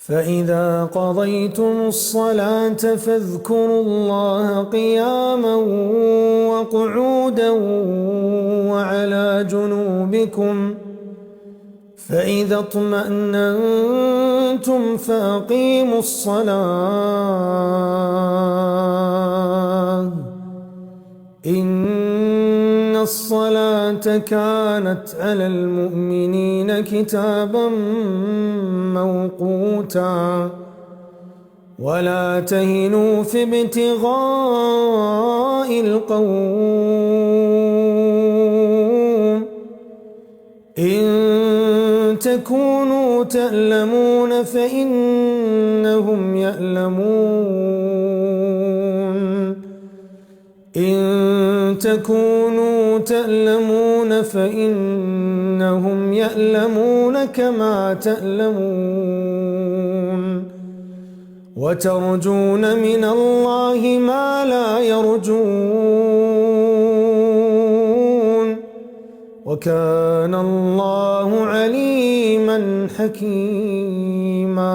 فإذا قضيتم الصلاة فاذكروا الله قياما وقعودا وعلى جنوبكم فإذا اطمأننتم فأقيموا الصلاة إن الصلاة كانت على المؤمنين كتابا موقوتا ولا تهنوا في ابتغاء القوم إن تكونوا تألمون فإنهم يألمون إن تكونوا تألمون فإنهم يألمون كما تألمون وترجون من الله ما لا يرجون وكان الله عليما حكيما.